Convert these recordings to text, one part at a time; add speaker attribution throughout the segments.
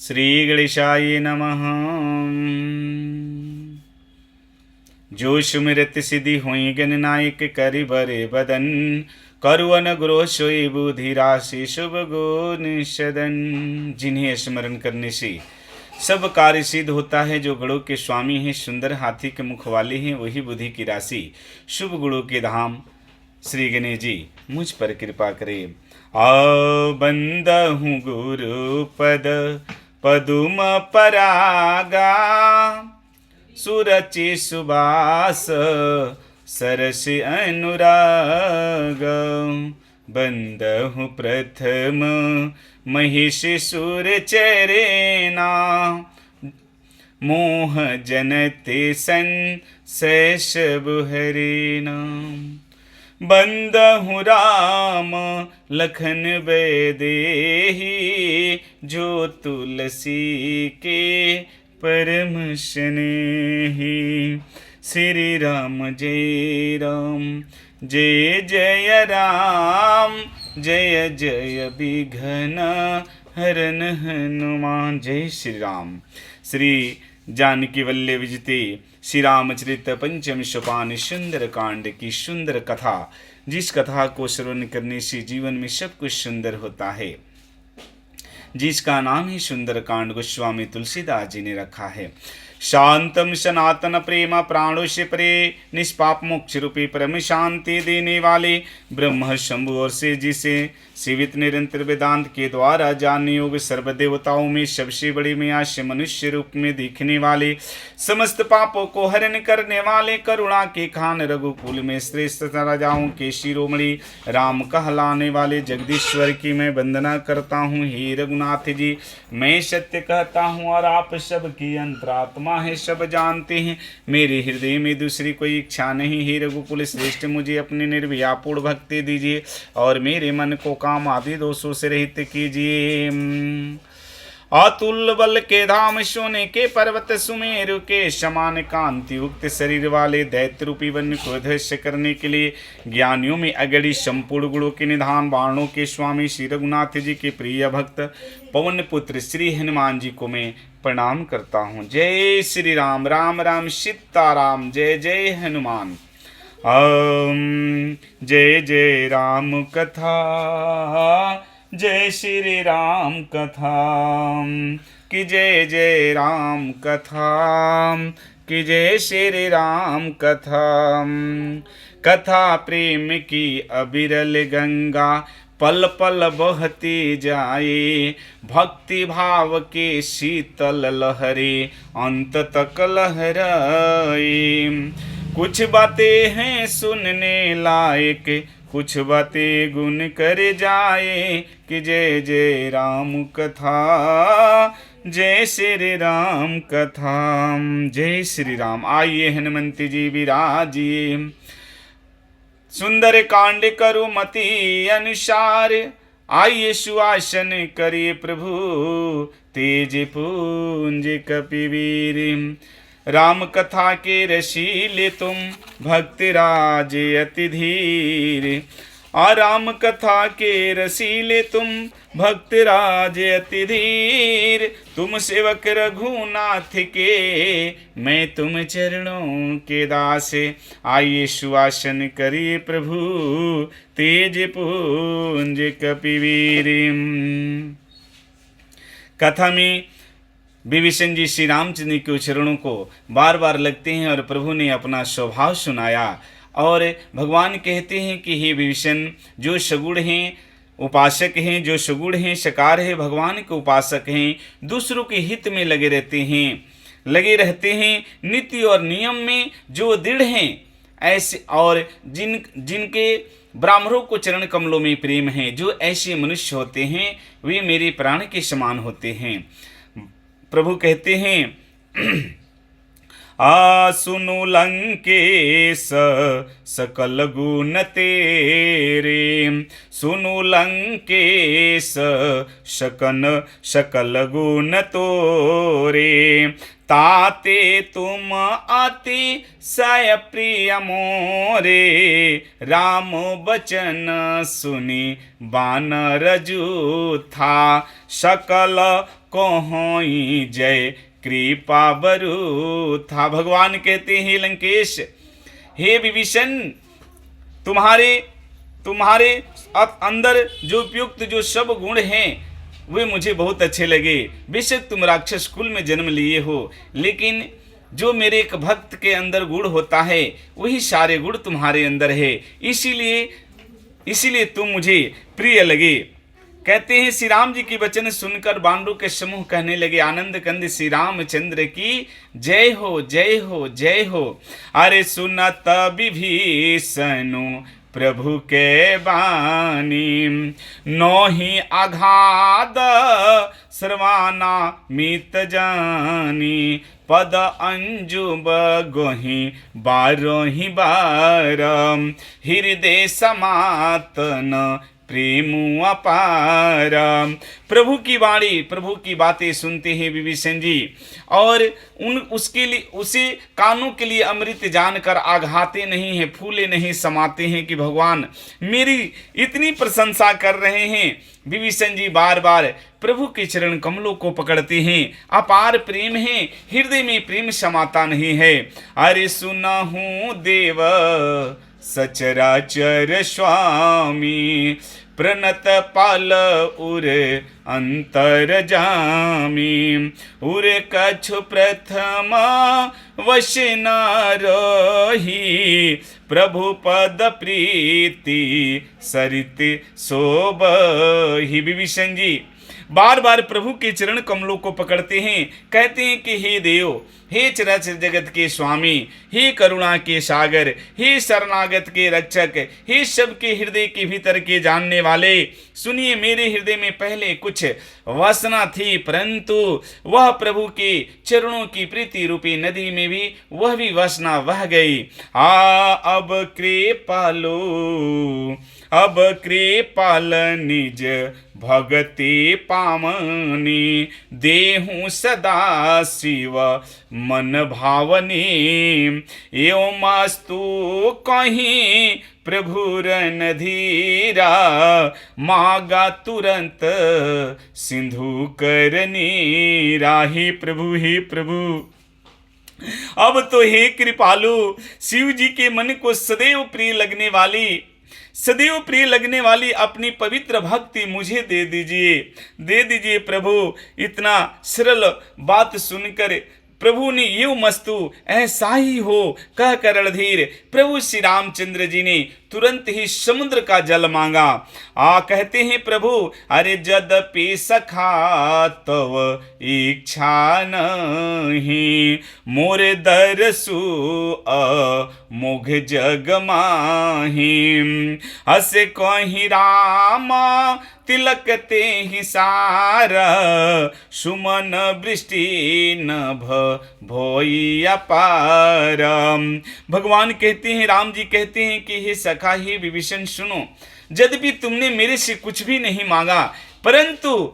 Speaker 1: श्री गणेशाय नमः। जो सुमिरत सिद्धि हुई गणनायक करि बरे बदन, करुवन ग्रोह सोई बुद्धि राशि शुभ गुण सदन। जिन्हें स्मरण करने से सब कार्य सिद्ध होता है, जो गणों के स्वामी हैं, सुंदर हाथी के मुख वाले हैं, वही बुद्धि की राशि, शुभ गुणों के धाम श्री गणेश जी मुझ पर कृपा करें। बंदहु गुरु पद पदुम परागा, सुरचि सुबास सरस अनुराग। बंदहु प्रथम महिष सुर चरेना, मोह जनते सन सब हरेना। बंदहु राम लखन वैदेही, जो तुलसी के परम स्नेही। श्री राम जय राम, जय जय राम, जय जय विघ्न हरन हनुमान। जय श्री राम। श्री जानकी वल्लभ विजते श्री रामचरित पंचम सोपान सुंदर कांड की सुंदर कथा, जिस कथा को श्रवण करने से जीवन में सब कुछ सुंदर होता है, जिसका नाम ही सुंदर कांड गोस्वामी तुलसीदास जी ने रखा है। शांतम सनातन प्रेम प्राणों से परे, निष्पाप मोक्ष रूपी परम शांति देने वाले ब्रह्म शंभु और से जिसे शिवित निरंतर वेदांत के द्वारा जानने योग्य, सर्वदेवताओं में सबसे बड़ी मैया से मनुष्य रूप में दिखने वाले, समस्त पापों को हरण करने वाले, करुणा के खान रघुकुल में श्रेष्ठ राजाओं के शिरोमणि राम कहलाने वाले जगदीश्वर की मैं वंदना करता हूँ। हे रघुनाथ जी, मैं सत्य कहता हूँ और आप सबकी अंतरात्मा है, सब जानते हैं। मेरे हृदय में दूसरी कोई इच्छा नहीं। हे रघुकुल श्रेष्ठ, मुझे अपनी निर्भयापूर्ण भक्ति दीजिए और मेरे मन को काम आदि दोषों से रहित कीजिए। अतुल बल के धाम, सोने के पर्वत सुमेरु के समान कांति युक्त शरीर वाले, दैत्य रूपी वन को ध्वस्त करने के लिए ज्ञानियों में अगड़ी, संपूर्ण गुणों के निधान, बाणों के स्वामी श्री रघुनाथ जी के प्रिय भक्त पवन पुत्र श्री हनुमान जी को मैं प्रणाम करता हूँ। जय श्री राम, राम राम सीताराम, जय जय हनुमान। जय जय राम कथा, जय श्री राम कथा, कि जय जय राम कथा, कि जय श्री राम कथा। कथा प्रेम की अविरल गंगा, पल पल बहती जाए, भक्ति भाव के शीतल लहरे अंत तक लहराए। कुछ बातें हैं सुनने लायक, कुछ बातें गुण कर जाए, कि जय जय राम कथा, जय श्री राम कथा। जय श्री राम। आइए हनुमंत जी विराजिए, सुंदर कांड करु मति अनुसार, आइए सुआसन करिए प्रभु, तेज पुंज कपिवीर। राम कथा के रसीले तुम, भक्त राज अति धीर। राम कथा के रसीले तुम, भक्त राज अति धीर। तुम सेवक रघुनाथ के, मैं तुम चरणों के दास। आइए सुआसन करिए प्रभु, तेज पुंज कपिवीर। कथा में विभीषण जी श्री रामचंद्र के चरणों को बार बार लगते हैं और प्रभु ने अपना स्वभाव सुनाया। और भगवान कहते हैं कि हे विभीषण, जो सगुण हैं उपासक हैं, जो सगुण हैं सकार है, भगवान के उपासक हैं, दूसरों के हित में लगे रहते हैं, नीति और नियम में जो दृढ़ हैं, ऐसे और जिनके ब्राह्मणों को चरण कमलों में प्रेम है, जो ऐसे मनुष्य होते हैं वे मेरे प्राण के समान होते हैं। प्रभु कहते हैं सुनु लंकेश सकल गुण तेरे, सुनु लंकेश सकल गुण तोरे, ताते तुम अति सय प्रिय मोरे, राम बचन सुनी बानर जूथा, सकल कोई जय कृपा बरु था। भगवान कहते हैं लंकेश, हे विभीषण, तुम्हारे अंदर जो उपयुक्त जो सब गुण हैं वे मुझे बहुत अच्छे लगे। बेशक तुम राक्षस कुल में जन्म लिए हो, लेकिन जो मेरे एक भक्त के अंदर गुण होता है वही सारे गुण तुम्हारे अंदर है, इसीलिए तुम मुझे प्रिय लगे। कहते हैं श्री राम जी की वचन सुनकर बानरों के समूह कहने लगे, आनंद कंद श्री रामचंद्र की जय हो, जय हो, जय हो। अरे सुनत विभीषणु प्रभु के बानी, नोहि अगाध सर्वाना मीत जानी, पद अंजुब गोहि बारोहि बार, हृदय समातन प्रेम अपार। प्रभु की वाणी, प्रभु की बातें सुनते हैं विभीषण जी, और उसके लिए उसे कानों के लिए अमृत जानकर आघाते नहीं हैं, फूले नहीं समाते हैं कि भगवान मेरी इतनी प्रशंसा कर रहे हैं। विभीषण जी बार बार प्रभु के चरण कमलों को पकड़ते हैं, अपार प्रेम है, हृदय में प्रेम समाता नहीं है। अरे सुनहु देव सचराचर स्वामी, प्रणत पाल उर अंतर जामी, उर कछु प्रथम वश न रही, प्रभु पद प्रीति सरित शोभहि। विभीषण जी बार बार प्रभु के चरण कमलों को पकड़ते हैं, कहते हैं कि हे देव, हे चराचर जगत के स्वामी, हे करुणा के सागर, हे शरणागत के रक्षक, हे सबके हृदय के भीतर के जानने वाले, सुनिए मेरे हृदय में पहले कुछ वासना थी, परंतु वह प्रभु के चरणों की प्रीति रूपी नदी में भी वह भी वासना बह गई। अब कृपालो, अब कृपाल निज भगति पामनी, देहु सदा शिव मन भावनी, एवमस्तु कहीं प्रभुर नधीरा, मागा तुरंत सिंधु करनी राही। प्रभु ही प्रभु, अब तो हे कृपालु, शिव जी के मन को सदैव प्रिय लगने वाली अपनी पवित्र भक्ति मुझे दे दीजिए प्रभु। इतना सरल बात सुनकर प्रभु ने ये मस्तु ऐसा ही हो कहकर रणधीर प्रभु श्री रामचंद्र जी ने तुरंत ही समुद्र का जल मांगा। कहते हैं प्रभु, अरे यद्यपि सखा तव इच्छा नहीं, मोरे दरसु मोघ जग माही, हसे कहीं राम तिलक ते ही सारा, सुमन वृष्टि नभ भोई अपार। भगवान कहते हैं, राम जी कहते हैं कि हे सखा, हे विभीषण सुनो, यद्यपि तुमने मेरे से कुछ भी नहीं मांगा, परंतु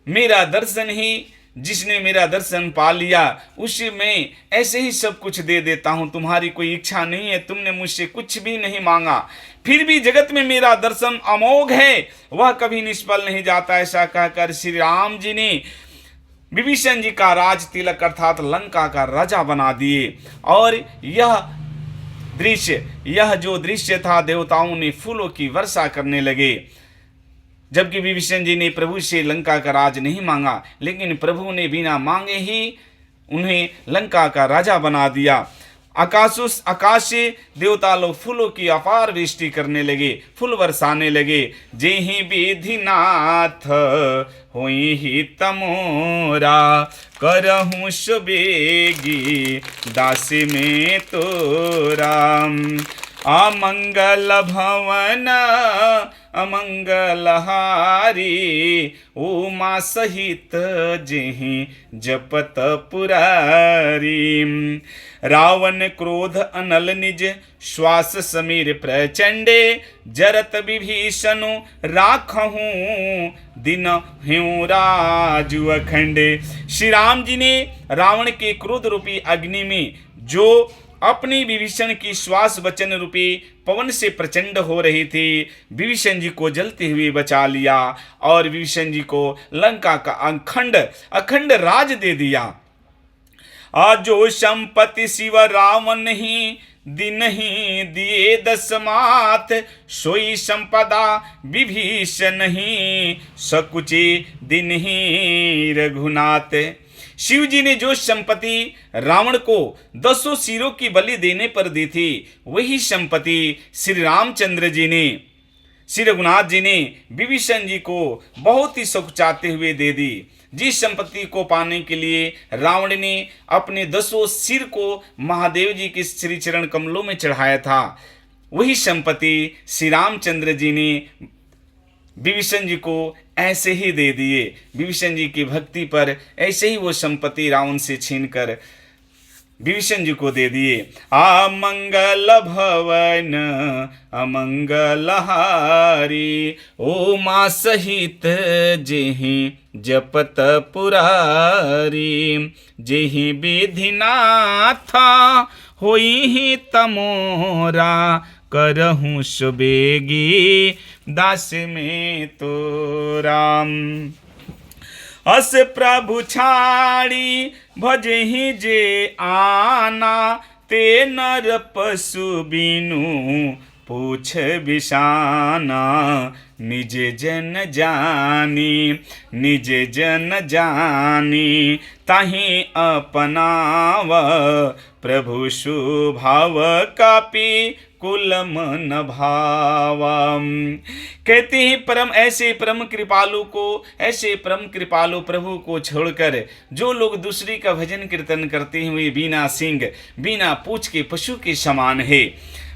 Speaker 1: मेरा दर्शन ही, जिसने मेरा दर्शन पा लिया उसे मैं ऐसे ही सब कुछ दे देता हूँ। तुम्हारी कोई इच्छा नहीं है, तुमने मुझसे कुछ भी नहीं मांगा, फिर भी जगत में मेरा दर्शन अमोघ है, वह कभी निष्फल नहीं जाता। ऐसा कहकर श्री राम जी ने विभीषण जी का राज तिलक अर्थात लंका का राजा बना दिए। और यह जो दृश्य था, देवताओं ने फूलों की वर्षा करने लगे, जबकि विभीषण जी ने प्रभु से लंका का राज नहीं मांगा, लेकिन प्रभु ने बिना मांगे ही उन्हें लंका का राजा बना दिया। आकाश से देवता लोग फूलों की अपार वृष्टि करने लगे, फूल बरसाने लगे। जेहि विधिनाथ होई ही तमोरा, करहूँ सुबेगी दासी में तोरा, अमंगल भवन अमंगलहारी, उमा सहित जेहि जपत पुरारी। रावण क्रोध अनल निज, श्वास समीर प्रचंडे, जरत विभीषणु राखहूं, दिन ह्यूं राजु अखंडे। श्री राम जी ने रावण के क्रोध रूपी अग्नि में जो अपनी विभीषण की श्वास वचन रूपी पवन से प्रचंड हो रही थी, विभीषण जी को जलते हुए बचा लिया और विभीषण जी को लंका का अखंड राज दे दिया। जो संपत्ति शिव रावण ही दिन ही दिए दसमात, सोई संपदा विभीषण ही सकुचे दिन ही रघुनाथ। शिव जी ने जो संपत्ति रावण को 10 सिरों की बलि देने पर दी थी, वही संपत्ति श्री रामचंद्र जी ने, श्री रघुनाथ जी ने विभीषण जी को बहुत ही सुख चाहते हुए दे दी। जिस संपत्ति को पाने के लिए रावण ने अपने 10 सिर को महादेव जी के श्री चरण कमलों में चढ़ाया था, वही संपत्ति श्री रामचंद्र जी ने विभीषण जी को ऐसे ही दे दिए। विभीषण जी की भक्ति पर ऐसे ही वो संपत्ति रावण से छीनकर विभीषण जी को दे दिए। अमंगल भवन अमंगलहारी, उमा सहित जेहि जपत पुरारी। जेहि विधिनाथ होई तमोरा, करहूँ सुबेगी दास में तो राम। अस प्रभु छाड़ी भजहि जे आना, ते नर पशु बिनु पूछ बिसाना। निज जन जानी निज जन जानी, ताहि अपनाव प्रभु सुभाव कापी कुल मन भावम। कहते हैं परम ऐसे परम कृपालु को, ऐसे परम कृपालु प्रभु को छोड़कर जो लोग दूसरे का भजन कीर्तन करते हुए बिना सींग बिना पूछ के पशु के समान है।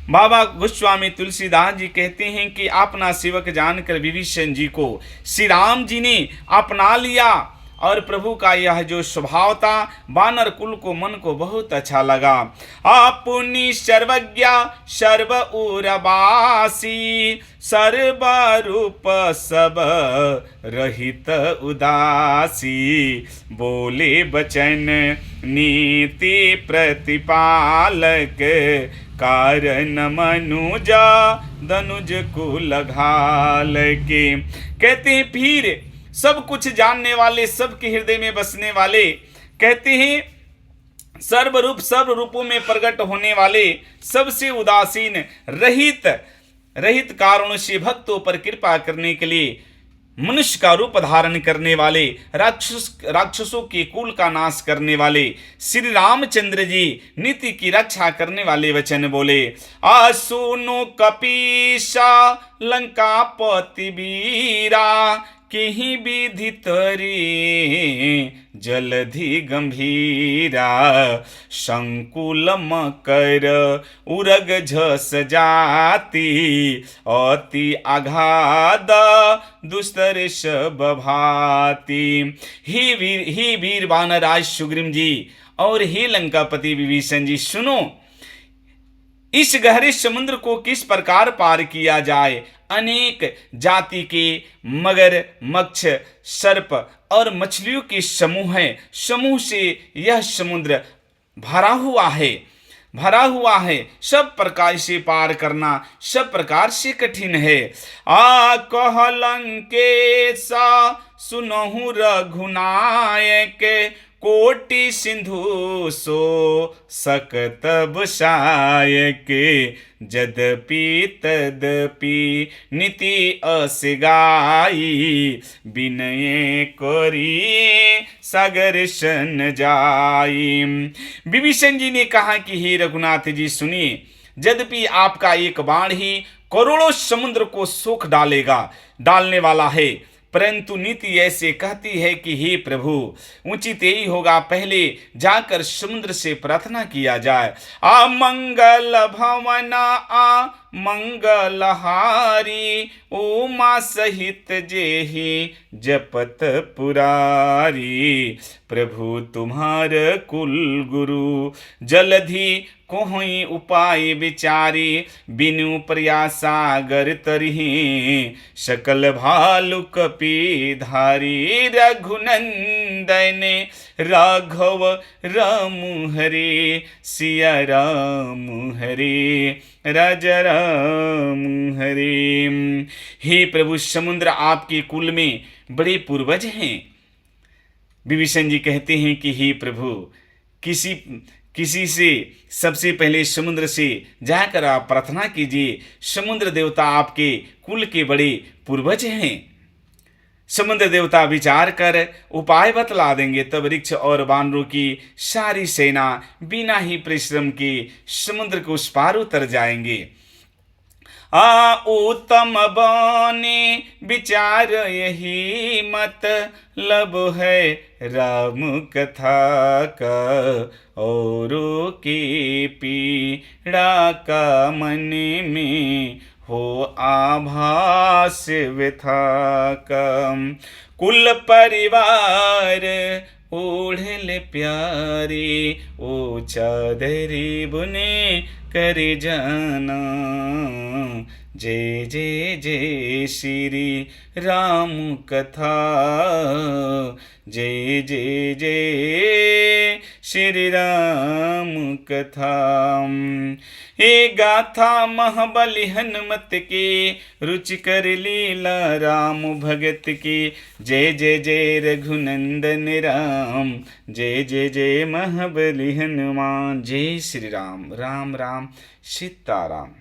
Speaker 1: बाबा गोस्वामी तुलसीदास जी कहते हैं कि अपना सेवक जानकर विभीषण जी को श्री राम जी ने अपना लिया और प्रभु का यह जो स्वभाव था वानर कुल को मन को बहुत अच्छा लगा। अपनी सर्वज्ञ सर्व उरवासी, सर्व रूप सब रहित उदासी। बोले बचन नीति प्रतिपालक, कारण मनुजा दनुज कुल घाल के। कहते हैं फिर सब कुछ जानने वाले, सबके हृदय में बसने वाले, कहते हैं सर्वरूप सर्व रूपों में प्रकट होने वाले, सबसे उदासीन रहित कारणों से भक्तों पर कृपा करने के लिए मनुष्य का रूप धारण करने वाले, राक्षसों के कुल का नाश करने वाले श्री रामचंद्र जी नीति की रक्षा करने वाले वचन बोले। सुनो कपीसा लंकापति वीरा, केहि विधि तरी जलधि गंभीरा। संकुल मकर उरग झस जाति, अति आघात दुस्तर सब भाति। ही वीर वानराज सुग्रीव जी और हे लंकापति विभीषण जी, सुनो इस गहरे समुद्र को किस प्रकार पार किया जाए। अनेक जाति के मगर, मक्ष, सर्प और मछलियों के समूह है। समूह से यह समुद्र भरा हुआ है। सब प्रकार से पार करना सब प्रकार से कठिन है। कह लंकेशा सुनहु रघुनायक, कोटि सिंधु सो सकत बसायक। यद्यपि तदपि नीति अस गाई, विनय करिए सागर सन जाई। विभीषण जी ने कहा कि हे रघुनाथ जी सुनिए, यद्यपि आपका एक बाण ही करोड़ों समुद्र को सोख डालने वाला है, परंतु नीति ऐसे कहती है कि हे प्रभु, उचित यही होगा पहले जाकर समुद्र से प्रार्थना किया जाए। अमंगल भवना मंगलहारी, उमा सहित जेहि जपत पुरारी। प्रभु तुम्हार कुल गुरु, जलधि कोहि उपाय विचारी। बिनु प्रयासागर तरहि, सकल भालु कपि धारी। रघुनंदन राघव राम हरे, सिया राम हरे, राजा राम हरे। हे प्रभु, समुद्र आपके कुल में बड़े पूर्वज हैं। विभीषण जी कहते हैं कि हे प्रभु, किसी से सबसे पहले समुद्र से जाकर आप प्रार्थना कीजिए। समुद्र देवता आपके कुल के बड़े पूर्वज हैं। समुद्र देवता विचार कर उपाय बतला देंगे, तब वृक्ष और वानरों की सारी सेना बिना ही परिश्रम के समुद्र के उस पार उतर जाएंगे। उत्तम बानी विचार यही मत लब है राम कथा का। औरों के पीड़ा का मन में हो आभास व्यथा का। कुल परिवार ओढ़ले प्यारे, ओ चादरी बुने करे जाना। जय जय जय श्री राम कथा, जय जय जय श्री राम कथा। हे गाथा महाबली हनुमत के, रुचिकर लीला राम भगत की। जय जय जय रघुनंदन राम, जय जय जय महाबली हनुमान। जय श्री राम, राम राम सीताराम।